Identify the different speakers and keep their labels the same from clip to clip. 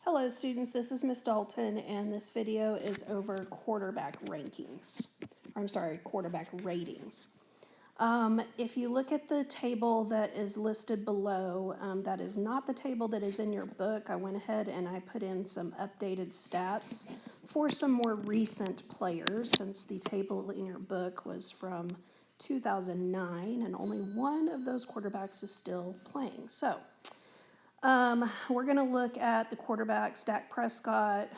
Speaker 1: Hello students, this is Miss Dalton and this video is over quarterback rankings. Quarterback ratings. If you look at the table that is listed below, that is not the table that is in your book. I went ahead and I put in some updated stats for some more recent players since the table in your book was from 2009 and only one of those quarterbacks is still playing. So we're going to look at the quarterbacks, Dak Prescott,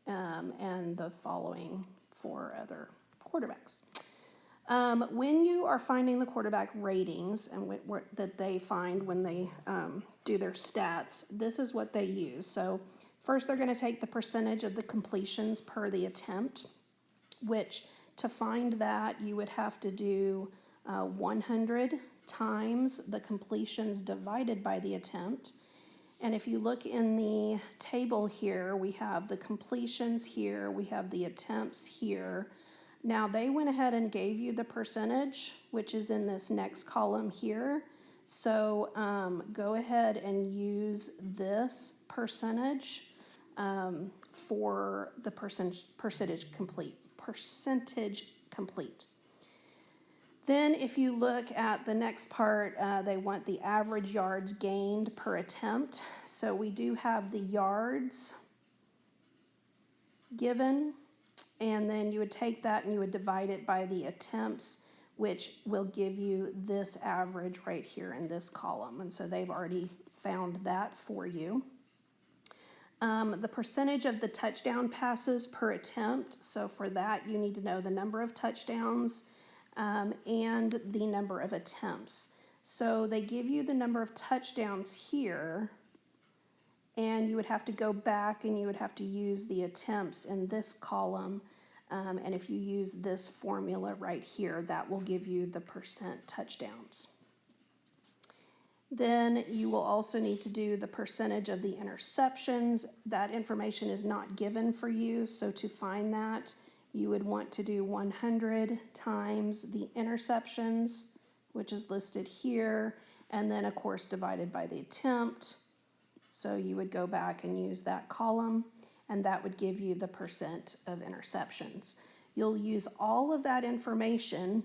Speaker 1: and the following four other quarterbacks. When you are finding the quarterback ratings and that they find when they do their stats, this is what they use. So first they're going to take the percentage of the completions per the attempt, which to find that you would have to do 100 times the completions divided by the attempt. And if you look in the table here, we have the completions here, we have the attempts here. Now they went ahead and gave you the percentage, which is in this next column here. So go ahead and use this percentage for the percentage complete. Then if you look at the next part, they want the average yards gained per attempt. So we do have the yards given, and then you would take that and you would divide it by the attempts, which will give you this average right here in this column. And so they've already found that for you. The percentage of the touchdown passes per attempt. So for that, you need to know the number of touchdowns and the number of attempts. So they give you the number of touchdowns here, and you would have to go back and you would have to use the attempts in this column. And if you use this formula right here, that will give you the percent touchdowns. Then you will also need to do the percentage of the interceptions. That information is not given for you, so to find that, you would want to do 100 times the interceptions, which is listed here, and then of course divided by the attempt. So you would go back and use that column, and that would give you the percent of interceptions. You'll use all of that information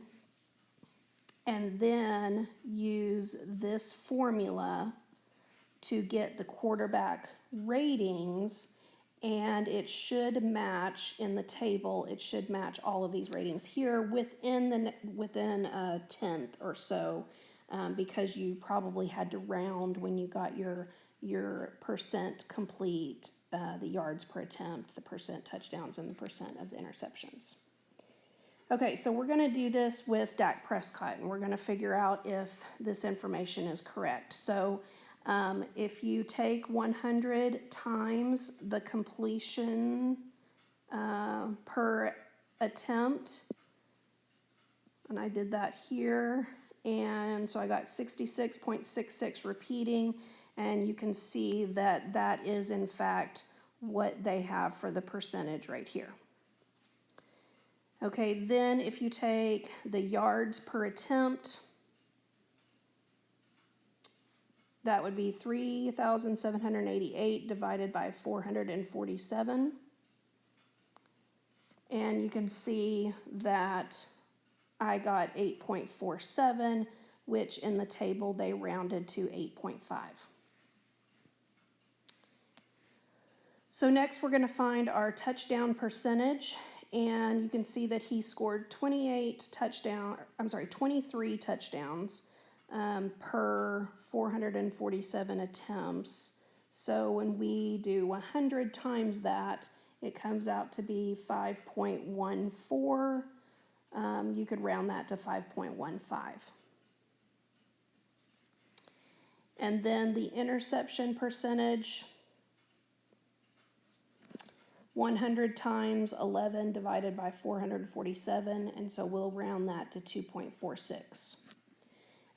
Speaker 1: and then use this formula to get the quarterback ratings, and it should match in the table. It should match all of these ratings here within a tenth or so, because you probably had to round when you got your percent complete, the yards per attempt, the percent touchdowns, and the percent of the interceptions. Okay, so we're going to do this with Dak Prescott, and we're going to figure out if this information is correct. So if you take 100 times the completion per attempt, and I did that here, and so I got 66.66 repeating, and you can see that that is in fact what they have for the percentage right here. Okay, then if you take the yards per attempt, that would be 3,788 divided by 447. And you can see that I got 8.47, which in the table they rounded to 8.5. So next we're going to find our touchdown percentage. And you can see that he scored 23 touchdowns per 447 attempts. So when we do 100 times that, it comes out to be 5.14. You could round that to 5.15. And then the interception percentage, 100 times 11 divided by 447, and so we'll round that to 2.46.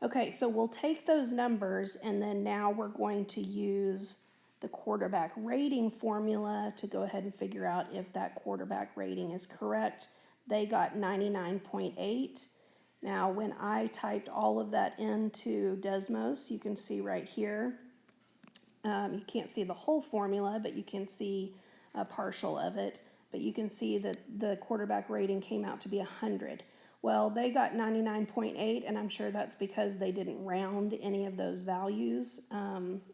Speaker 1: Okay, so we'll take those numbers, and then now we're going to use the quarterback rating formula to go ahead and figure out if that quarterback rating is correct. They got 99.8. Now, when I typed all of that into Desmos, you can see right here, You can't see the whole formula, but you can see a partial of it. But you can see that the quarterback rating came out to be 100. Well, they got 99.8, and I'm sure that's because they didn't round any of those values.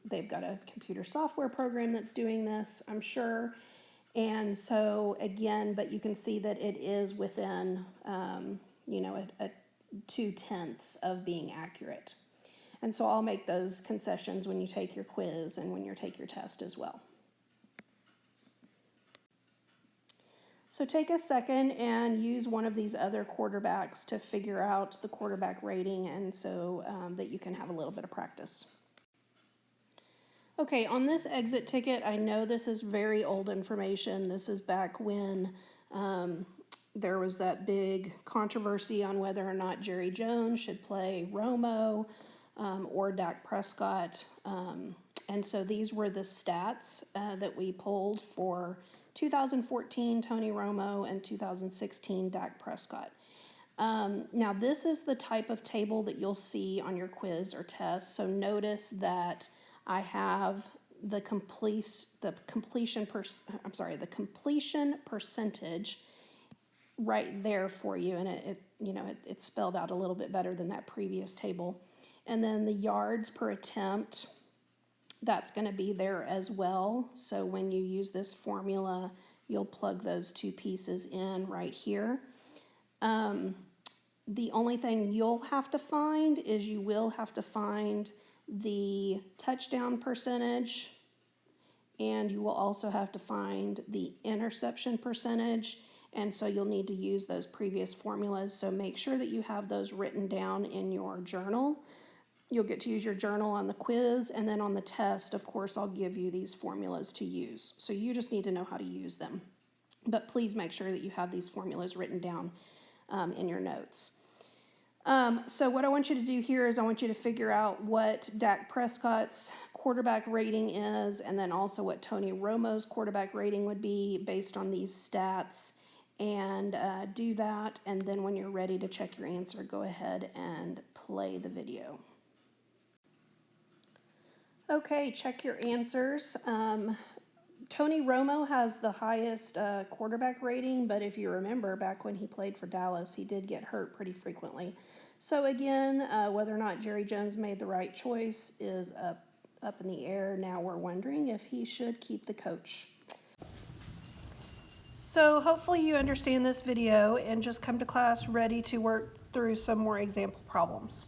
Speaker 1: They've got a computer software program that's doing this, I'm sure. And so, again, but you can see that it is within, you know, a 2/10 of being accurate. And so I'll make those concessions when you take your quiz and when you take your test as well. So take a second and use one of these other quarterbacks to figure out the quarterback rating, and so that you can have a little bit of practice. Okay, on this exit ticket, I know this is very old information. This is back when there was that big controversy on whether or not Jerry Jones should play Romo or Dak Prescott. And so these were the stats that we pulled for 2014 Tony Romo and 2016 Dak Prescott. Now this is the type of table that you'll see on your quiz or test. So notice that I have the completion percentage right there for you, and it's spelled out a little bit better than that previous table. And then the yards per attempt, that's going to be there as well. So when you use this formula, you'll plug those two pieces in right here. The only thing you'll have to find is you will have to find the touchdown percentage, and you will also have to find the interception percentage. And so you'll need to use those previous formulas. So make sure that you have those written down in your journal. You'll get to use your journal on the quiz, and then on the test, of course, I'll give you these formulas to use. So you just need to know how to use them. But please make sure that you have these formulas written down in your notes. So what I want you to do here is I want you to figure out what Dak Prescott's quarterback rating is, and then also what Tony Romo's quarterback rating would be based on these stats, and do that. And then when you're ready to check your answer, go ahead and play the video. Okay, check your answers. Tony Romo has the highest quarterback rating, but if you remember back when he played for Dallas, he did get hurt pretty frequently. So again, whether or not Jerry Jones made the right choice is up in the air. Now we're wondering if he should keep the coach. So hopefully you understand this video and just come to class ready to work through some more example problems.